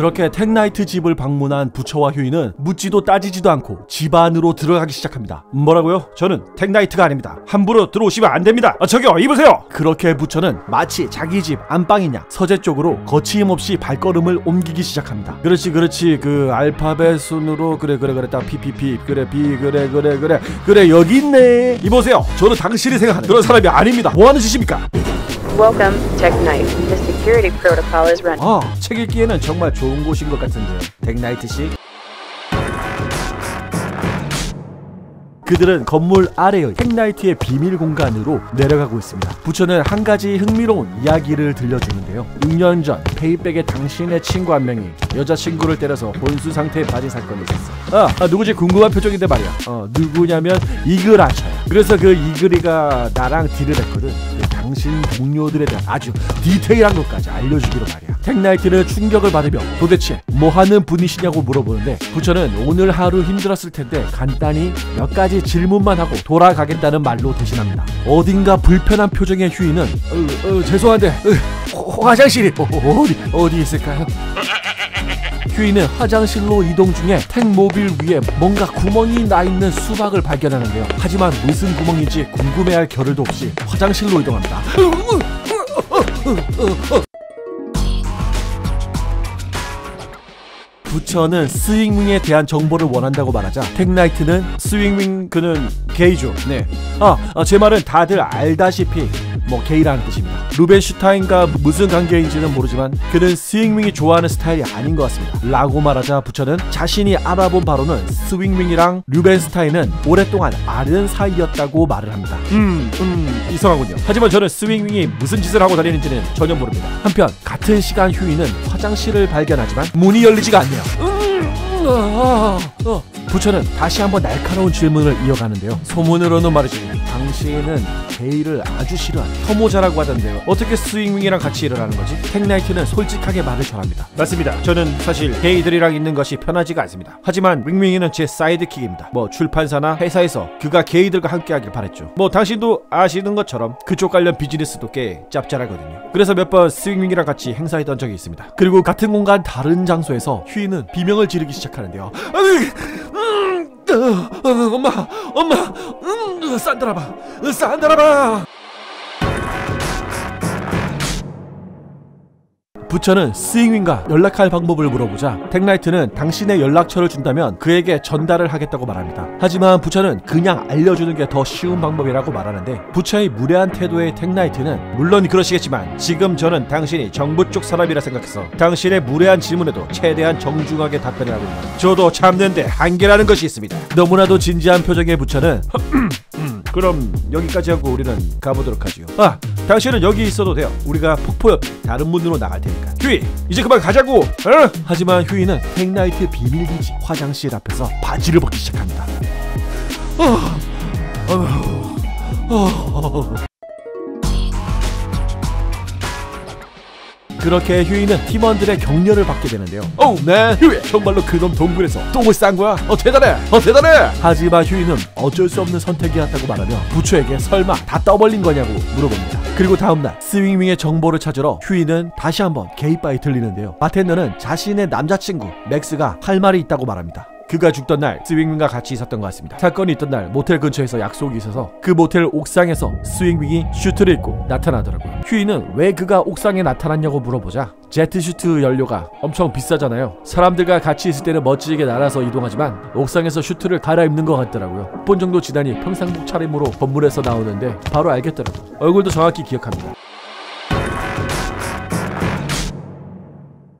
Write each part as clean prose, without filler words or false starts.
그렇게 텍나이트 집을 방문한 부처와 휴이는 묻지도 따지지도 않고 집 안으로 들어가기 시작합니다. 뭐라고요? 저는 텍나이트가 아닙니다. 함부로 들어오시면 안 됩니다. 저기요, 이보세요. 그렇게 부처는 마치 자기 집 안방이냐 서재 쪽으로 거침없이 발걸음을 옮기기 시작합니다. 그렇지 그 알파벳 순으로 그래 딱 PPP 그래 B 그래 여기 있네. 이보세요, 저는 당신이 생각하는 그런 사람이 아닙니다. 뭐 하는 짓입니까? Welcome, 텍나이트. The security protocol is run. 책 읽기에는 정말 좋은 곳인 것 같은데요, 텍나이트 씨. 그들은 건물 아래의 텍나이트의 비밀 공간으로 내려가고 있습니다. 부처는 한 가지 흥미로운 이야기를 들려주는데요. 6년 전 페이백에 당신의 친구 한 명이 여자친구를 때려서 혼수 상태에 빠진 사건이 있었어. 누구지 궁금한 표정인데 말이야. 누구냐면 이글 아처야. 그래서 그 이글이가 나랑 딜을 했거든. 당신 동료들에 대한 아주 디테일한 것까지 알려주기로 말이야. 텍나이트는 충격을 받으며 도대체 뭐하는 분이시냐고 물어보는데 부처는 오늘 하루 힘들었을 텐데 간단히 몇 가지 질문만 하고 돌아가겠다는 말로 대신합니다. 어딘가 불편한 표정의 휴이는 죄송한데 화장실이 어디 있을까요? 휴이는 화장실로 이동 중에 택모빌 위에 뭔가 구멍이 나있는 수박을 발견하는데요. 하지만 무슨 구멍인지 궁금해할 겨를도 없이 화장실로 이동합니다. 부처는 스윙윙에 대한 정보를 원한다고 말하자 텍나이트는 스윙윙 그는 게이죠. 네. 제 말은 다들 알다시피 게이라는 뜻입니다. 루벤슈타인과 무슨 관계인지는 모르지만 그는 스윙윙이 좋아하는 스타일이 아닌 것 같습니다. 라고 말하자 부처는 자신이 알아본 바로는 스윙윙이랑 루벤슈타인은 오랫동안 아는 사이였다고 말을 합니다. 이상하군요. 하지만 저는 스윙윙이 무슨 짓을 하고 다니는지는 전혀 모릅니다. 한편 같은 시간 휴이는 화장실을 발견하지만 문이 열리지가 않네요. 부처는 다시 한번 날카로운 질문을 이어가는데요. 소문으로는 말이지 당신은 게이를 아주 싫어하는 터모자라고 하던데요. 어떻게 스윙윙이랑 같이 일을 하는 거지? 텍나이트는 솔직하게 말을 전합니다. 맞습니다. 저는 사실 게이들이랑 있는 것이 편하지가 않습니다. 하지만 윙윙이는 제 사이드킥입니다. 출판사나 회사에서 그가 게이들과 함께 하길 바랬죠. 당신도 아시는 것처럼 그쪽 관련 비즈니스도 꽤 짭짤하거든요. 그래서 몇 번 스윙윙이랑 같이 행사했던 적이 있습니다. 그리고 같은 공간 다른 장소에서 휴이는 비명을 지르기 시작하는데요. 엄마, 산다라바. 부처는 스윙윙과 연락할 방법을 물어보자 텍나이트는 당신의 연락처를 준다면 그에게 전달을 하겠다고 말합니다. 하지만 부처는 그냥 알려주는 게 더 쉬운 방법이라고 말하는데 부처의 무례한 태도의 텍나이트는 물론 그러시겠지만 지금 저는 당신이 정부 쪽 사람이라 생각해서 당신의 무례한 질문에도 최대한 정중하게 답변을 하고 있습니다. 저도 참는데 한계라는 것이 있습니다. 너무나도 진지한 표정의 부처는 그럼 여기까지 하고 우리는 가보도록 하지요. 당신은 여기 있어도 돼요. 우리가 폭포 옆에 다른 문으로 나갈 테니까. 휴이, 이제 그만 가자고. 하지만 휴이는 텍나이트 비밀기지 화장실 앞에서 바지를 벗기 시작합니다. 그렇게 휴이는 팀원들의 격려를 받게 되는데요. 네, 휴이 정말로 그놈 동굴에서 똥을 싼 거야. 대단해. 하지만 휴이는 어쩔 수 없는 선택이었다고 말하며 부처에게 설마 다 떠벌린 거냐고 물어봅니다. 그리고 다음날 스윙윙의 정보를 찾으러 휴이는 다시 한번 게이바에 들리는데요. 바텐더는 자신의 남자친구 맥스가 할 말이 있다고 말합니다. 그가 죽던 날 스윙윙과 같이 있었던 것 같습니다. 사건이 있던 날 모텔 근처에서 약속이 있어서 그 모텔 옥상에서 스윙윙이 슈트를 입고 나타나더라고요. 휴이는 왜 그가 옥상에 나타났냐고 물어보자 제트 슈트 연료가 엄청 비싸잖아요. 사람들과 같이 있을 때는 멋지게 날아서 이동하지만 옥상에서 슈트를 갈아입는 것 같더라고요. 10분 정도 지나니 평상복 차림으로 건물에서 나오는데 바로 알겠더라고요. 얼굴도 정확히 기억합니다.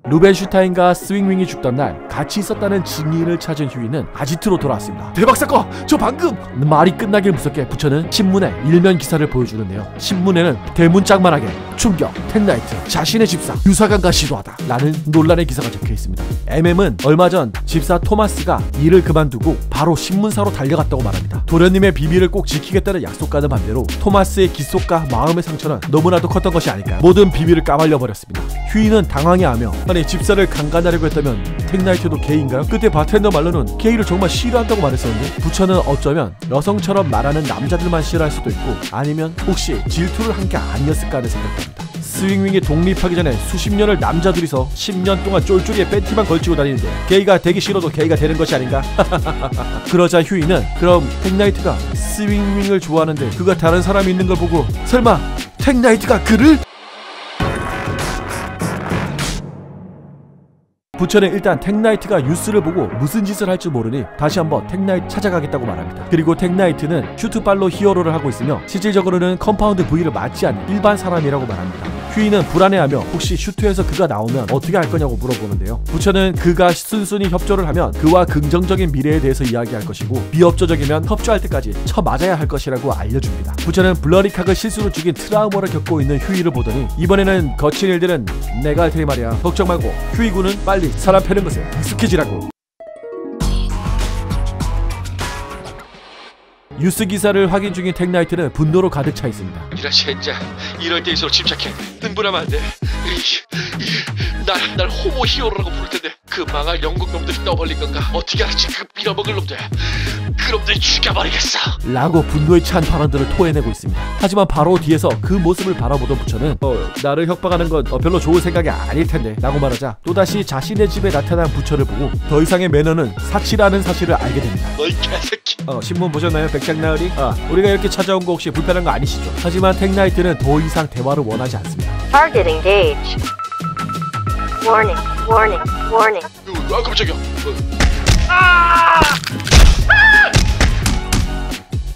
루벤슈타인과 스윙윙이 죽던 날 같이 있었다는 증인을 찾은 휴이는 아지트로 돌아왔습니다. 대박 사건! 저 방금! 말이 끝나길 무섭게 부처는 신문에 일면 기사를 보여주는데요. 신문에는 대문짝만하게 충격, 텍나이트, 자신의 집사 유사관과 시도하다 라는 논란의 기사가 적혀 있습니다. MM은 얼마 전 집사 토마스가 일을 그만두고 바로 신문사로 달려갔다고 말합니다. 도련님의 비밀을 꼭 지키겠다는 약속과는 반대로 토마스의 기속과 마음의 상처는 너무나도 컸던 것이 아닐까요? 모든 비밀을 까발려 버렸습니다. 휴이는 당황해하며 아니 집사를 강간하려고 했다면 텍나이트도 게이인가요? 그때 바텐더 말로는 게이를 정말 싫어한다고 말했었는데 부처는 어쩌면 여성처럼 말하는 남자들만 싫어할 수도 있고 아니면 혹시 질투를 한 게 아니었을까 하는 생각도 합니다. 스윙윙이 독립하기 전에 수십 년을 남자들이서 10년 동안 쫄쫄이에 팬티만 걸치고 다니는데 게이가 되기 싫어도 게이가 되는 것이 아닌가? 그러자 휴이는 그럼 텍나이트가 스윙윙을 좋아하는데 그가 다른 사람이 있는 걸 보고 설마 텍나이트가 그를? 부처는 일단 텍나이트가 뉴스를 보고 무슨 짓을 할 줄 모르니 다시 한번 텍나이트 찾아가겠다고 말합니다. 그리고 텍나이트는 슈트발로 히어로를 하고 있으며 실질적으로는 컴파운드 V를 맞지 않는 일반 사람이라고 말합니다. 휴이는 불안해하며 혹시 슈트에서 그가 나오면 어떻게 할 거냐고 물어보는데요. 부처는 그가 순순히 협조를 하면 그와 긍정적인 미래에 대해서 이야기할 것이고 비협조적이면 협조할 때까지 쳐맞아야 할 것이라고 알려줍니다. 부처는 블러리칵을 실수로 죽인 트라우마를 겪고 있는 휴이를 보더니 이번에는 거친 일들은 내가 할 테니 말이야 걱정 말고 휴이군은 빨리 사람 패는 것에 익숙해지라고. 뉴스 기사를 확인 중인 텍나이트는 분노로 가득 차 있습니다. 이런 젠장, 이럴 때일수록 침착해. 흥분하면 안 돼. 날 호모 히어로라고 부를 텐데 그 망할 영국 놈들이 떠벌린 건가? 어떻게 알았지? 그 빌어먹을 놈들. 그놈들 죽여버리겠어. 라고 분노에 찬 발언들을 토해내고 있습니다. 하지만 바로 뒤에서 그 모습을 바라보던 부처는 나를 협박하는 건 별로 좋은 생각이 아닐 텐데 라고 말하자 또다시 자신의 집에 나타난 부처를 보고 더 이상의 매너는 사치라는 사실을 알게 됩니다. 너희 개새끼. 신문 보셨나요? 백작나으리? 우리가 이렇게 찾아온 거 혹시 불편한 거 아니시죠? 하지만 텍나이트는 더 이상 대화를 원하지 않습니다. Target engaged. Warning, warning, warning. 깜짝이야.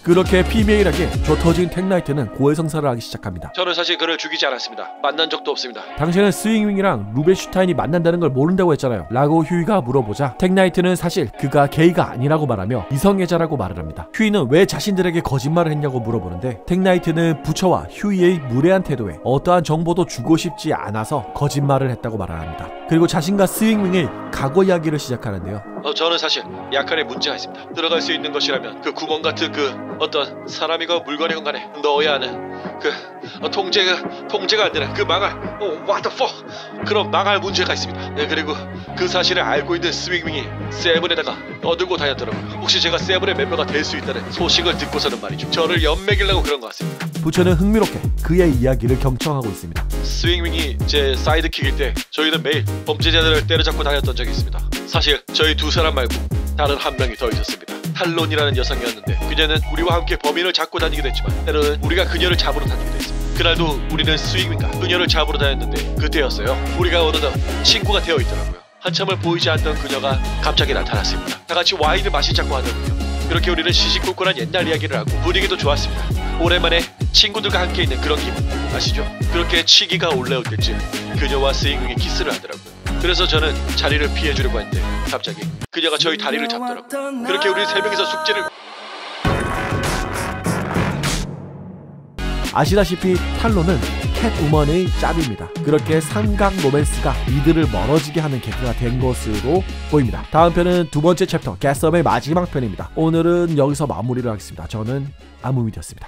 그렇게 피메일하게 좁혀진 텍나이트는 고해성사를 하기 시작합니다. 저는 사실 그를 죽이지 않았습니다. 만난 적도 없습니다. 당신은 스윙윙이랑 루벤슈타인이 만난다는 걸 모른다고 했잖아요 라고 휴이가 물어보자 텍나이트는 사실 그가 게이가 아니라고 말하며 이성애자라고 말을 합니다. 휴이는 왜 자신들에게 거짓말을 했냐고 물어보는데 텍나이트는 부처와 휴이의 무례한 태도에 어떠한 정보도 주고 싶지 않아서 거짓말을 했다고 말을 합니다. 그리고 자신과 스윙윙의 과거 이야기를 시작하는데요. 저는 사실 약간의 문제가 있습니다. 들어갈 수 있는 것이라면 그 구멍 같은 그 어떤 사람이건 물건이건 간에 넣어야 하는 그 통제가 안 되는 그 망할 what the fuck 그런 망할 문제가 있습니다. 네, 그리고 그 사실을 알고 있는 스윙윙이 세븐에다가 떠들고 다녔더라고요. 혹시 제가 세븐의 멤버가 될 수 있다는 소식을 듣고서는 말이죠. 저를 연맥이려고 그런 것 같습니다. 부처는 흥미롭게 그의 이야기를 경청하고 있습니다. 스윙윙이 제 사이드킥일 때 저희는 매일 범죄자들을 때려잡고 다녔던 적이 있습니다. 사실 저희 두 사람 말고 다른 한 명이 더 있었습니다. 탈론이라는 여성이었는데 그녀는 우리와 함께 범인을 잡고 다니기도 했지만 때로는 우리가 그녀를 잡으러 다니기도 했습니다. 그날도 우리는 스윙윙과 그녀를 잡으러 다녔는데 그때였어요. 우리가 어느덧 친구가 되어 있더라고요. 한참을 보이지 않던 그녀가 갑자기 나타났습니다. 다같이 와인을 마시자고 하더군요. 그렇게 우리는 시시콜콜한 옛날 이야기를 하고 분위기도 좋았습니다. 오랜만에 친구들과 함께 있는 그런 기분 아시죠? 그렇게 치기가 올라올 때쯤 그녀와 스윙윙이 키스를 하더라고요. 그래서 저는 자리를 피해주려고 했는데 갑자기 그녀가 저희 다리를 잡더라고요. 그렇게 우리 세 명이서 숙제를. 아시다시피 탈론은 캣우먼의 짭입니다. 그렇게 삼각 로맨스가 이들을 멀어지게 하는 계기가 된 것으로 보입니다. 다음 편은 두 번째 챕터 겟썸의 마지막 편입니다. 오늘은 여기서 마무리를 하겠습니다. 저는 아무미디였습니다.